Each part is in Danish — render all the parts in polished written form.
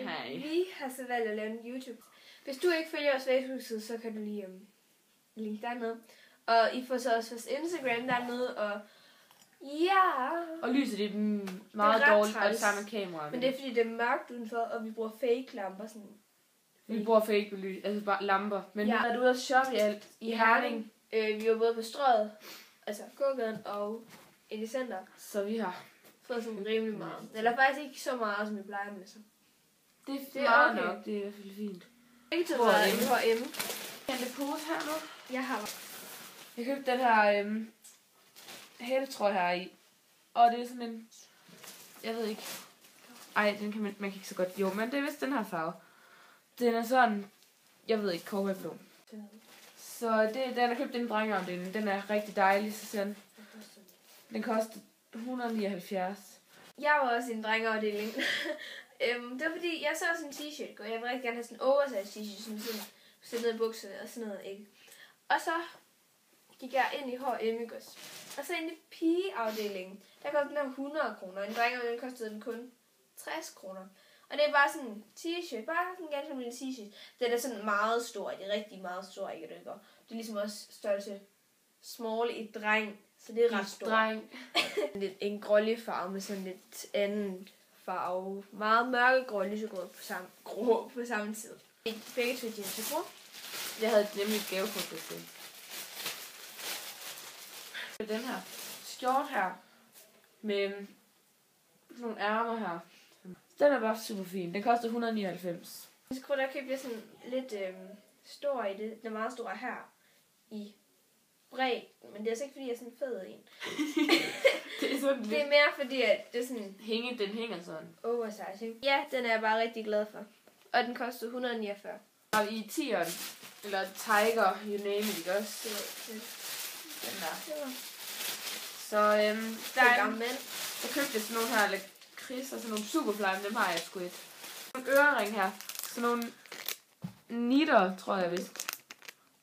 Hej. Vi har så valgt at lave en YouTube. Hvis du ikke følger vores Facebook-side, så kan du lige linke dernede. Og I får så også vores Instagram dernede, og ja. Og lyset det er meget dårligt, og det samme kamera. Men det er fordi, det er mørkt udenfor, og vi bruger fake-lamper. Sådan. Vi bruger fake lys, altså bare lamper. Men nu er du ude at shoppe i alt i Herning. Vi var både på Strøget, altså gågaden og i center. Så vi har fået sådan rimelig meget. Eller faktisk ikke så meget, som vi plejer med. Så. Det er meget okay. Nok, det er i hvert fald fint. Ikke til at være H&M. Kan det pose her nu? Jeg har. Jeg købte den her hættetrøje her i. Og det er sådan en, jeg ved ikke. Ej, den kan man kan ikke så godt. Jo, men det er vist den her farve. Den er sådan, jeg ved ikke, cowboyblå. Så den er købt i en drengeafdeling. Den er rigtig dejlig, så sådan. Den koster 179. Jeg var også i en drengeafdeling. Det var fordi, jeg så sådan en t-shirt, og jeg ville rigtig gerne have sådan en oversize t-shirt, sådan stillede bukserne og sådan noget, ikke? Og så gik jeg ind i H&M, og så ind i pigeafdelingen, der kostede den her 100 kroner, en drengeafdeling kostede den kun 60 kroner. Og det er bare sådan en t-shirt, bare sådan en ganske lille t-shirt. Den er sådan meget stor, det er rigtig meget stor, ikke? Det er ligesom også størrelse small i dreng, så det er ret stort. Dreng. En grålig farve med sådan lidt anden farve. Meget mørkegrå og lysegrå på samme tid. Begge to jeans til brug. Jeg havde nemlig et gavekort til. Den her skjort her med sådan nogle ærmer her. Den er bare super fin. Den koster 199. Der købte jeg sådan lidt stor i det. Den er meget stor her i bred, men det er altså ikke fordi jeg er sådan fed en. Det er sådan lidt. Det er mere fordi at det er sådan den hænger sådan. Oversize, ikke? Ja, den er jeg bare rigtig glad for. Og den kostede 149. Og i tieren, eller Tiger, you name it, ikke også? Den der. Så der er en mand. Jeg købte sådan nogle her lakrids og sådan nogle superflame, dem har jeg sgu et. Nogle ørering her. Sådan nogle nitter, tror jeg vist.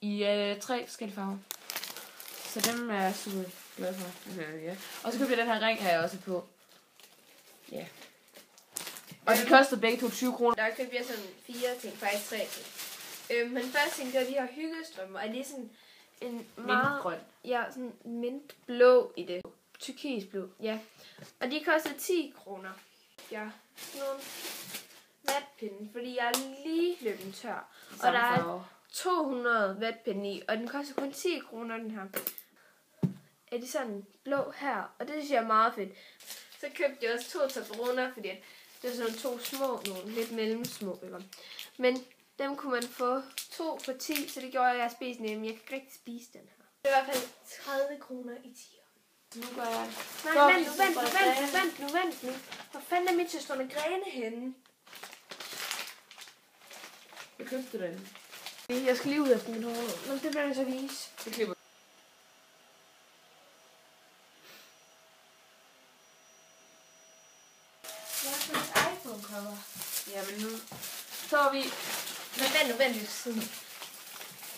I 3 forskellige farver. Så dem er jeg super glad for. Ja. Og så købte jeg den her ring her også på. Ja. Og de kostede begge to 20 kroner. Der købte jeg sådan 4 ting, faktisk 3 ting. Men første ting, det var de her hyggestrømmer. Og det er sådan en meget... Mintgrøn. Ja, sådan mintblå i det. Turkisblå, ja. Og de kostede 10 kroner. Ja, sådan nogle vatpinde, fordi jeg er lige løbet tør. Og der er 200 vatpinde i, og den koster kun 10 kroner, den her. Er de sådan blå her, og det synes jeg er meget fedt. Så købte jeg også 2 Tobleroner, fordi det er sådan 2 små, nogle lidt mellemsmå, ikke? Men dem kunne man få 2 for 10, så det gjorde jeg spise nem. Jeg kan ikke rigtig spise den her. Det er i hvert fald 30 kroner i 10. Nu går jeg... Nej, vent nu. Hvor fanden er mit søstrene grene henne? Jeg købte den. Jeg skal lige ud af min hår. Men det bliver jeg så vise. Jeg klipper. Jeg har fået et iPhone-cover. Jamen nu... Så var vi... Men vent lidt siden.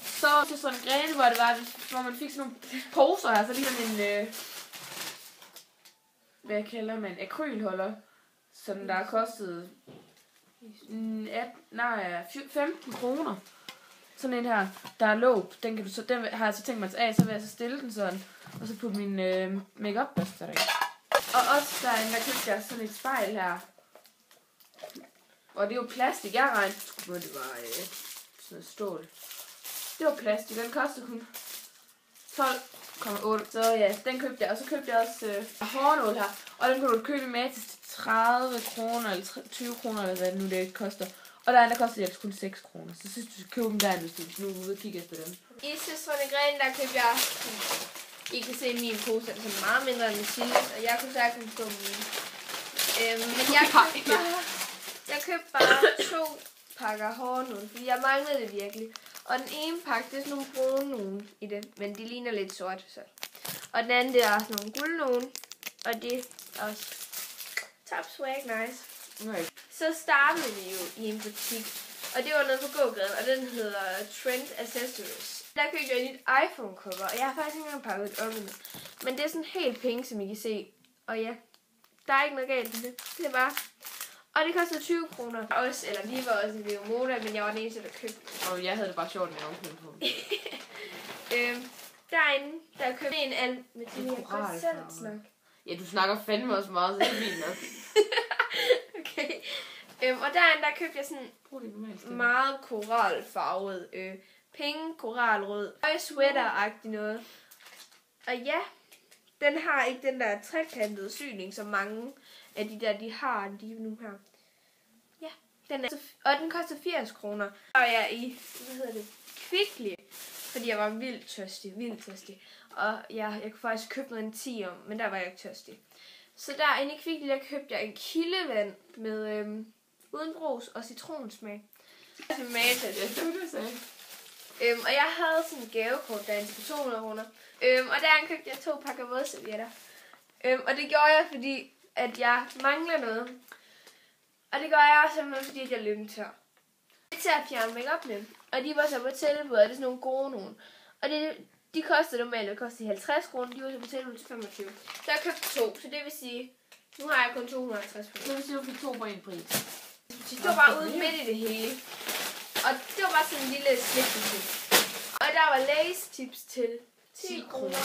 Så til sådan en grene, hvor man fik sådan nogle poser her, så lige sådan en... hvad kalder man? Akrylholder. Som der har kostet... 15 kroner. Sådan en her, der er låb. Den har jeg så tænkt mig at tage af, så vil jeg så stille den sådan. Og så putte min make-up børste der i. Og også der købte jeg sådan et spejl her. Og det er jo plastik, jeg regnede. Men det var sådan noget stål. Det var plastik, den kostede kun 12,8. Så ja, den købte jeg. Og så købte jeg også hårnål her. Og den kunne du købe med til 30 kroner eller 20 kroner, eller hvad det nu det koster. Og der koster det kun 6 kroner. Så synes du skal købe dem der, hvis du nu er ude og kigge efter dem. I søstrene grene, der købte jeg... I kan se min pose, er sådan meget mindre end Mathilde, og jeg kunne sagtens få min. Men jeg købte bare 2 pakker hårnål, fordi jeg manglede det virkelig. Og den ene pakke, det er sådan nogle brune nogen i det, men de ligner lidt sort. Så. Og den anden, det er sådan nogle guld nogen, og det er også top swag nice. Okay. Så startede vi jo i en butik, og det var noget på gågaden, og den hedder Trend Accessories. Der købte jeg et nyt iPhone-cover, og jeg har faktisk ikke engang pakket det op endnu. Men det er sådan helt pink, som I kan se. Og ja, der er ikke noget galt med det. Det er bare... Og det kostede 20 kroner. Også, eller vi var også i Leomoda, men jeg var den eneste, der købte. Og jeg havde det bare sjovt med omkring på. Derinde, der købte en al med det, jeg godt selv snakke. Ja, du snakker fandme også meget, så det er fint nok. Okay. Og derinde, der købte jeg sådan meget koralfarvet, penge, koralrød, sweater-agtig noget. Og ja, den har ikke den der trekantede syning, som mange af de der, de har, de nu her. Ja, og den koster 80 kroner. Og jeg er i, Kvickly, fordi jeg var vildt tørstig. Og ja, jeg kunne faktisk købe noget en 10 om, men der var jeg ikke tørstig. Så derinde i Kvickly, der købte jeg en kildevand med uden brus og citronsmag. Og jeg havde sådan en gavekort derinde på 200 kroner. Og derinde købte jeg 2 pakker vådservietter. Og det gjorde jeg, fordi at jeg mangler noget. Og det gør jeg simpelthen, fordi at jeg løb tør. Det til at fjerne make-up med. Og de var så på tilbud, og det er sådan nogle gode nogen. Og de kostede normalt, det kostede 50 kroner, de var så på tilbud til 25. Så jeg købte 2, så det vil sige, nu har jeg kun 250 kroner. Det vil sige, at du fik 2 på en pris. Det var bare ude midt i det hele. Og det var bare sådan en lille slikketil. Og der var Lay's tips til 10 kroner.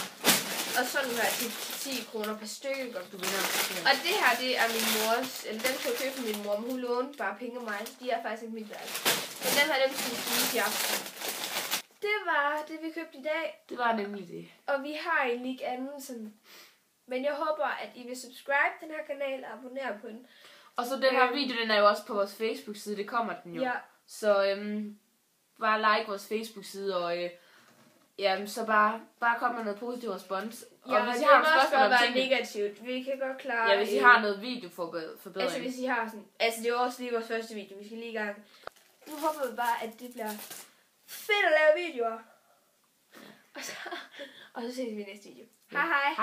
Og sådan her tips til 10 kroner per stykke. Du vinder. Og det her, det er min mors, eller den skulle jeg købe min mor, men hun lånte bare penge af mig, så de er faktisk ikke mit værd. Men den her, den skulle spise i aften. Det var det, vi købte i dag. Det var nemlig det. Og vi har egentlig ikke anden sådan. Men jeg håber, at I vil subscribe den her kanal og abonnere på den. Og så den her video, den er jo også på vores Facebook-side, det kommer den jo. Ja. Så bare like vores Facebook-side, og så bare kom med noget positiv respons. Ja, og hvis I har nogle spørgsmål om ting, negativt. Vi kan godt klare. Ja, hvis I har noget videoforbedring. Altså hvis I har sådan, altså det er jo også lige vores første video, vi skal lige i gang. Nu håber vi bare, at det bliver fedt at lave videoer. Og så ses vi i næste video. Hej hej.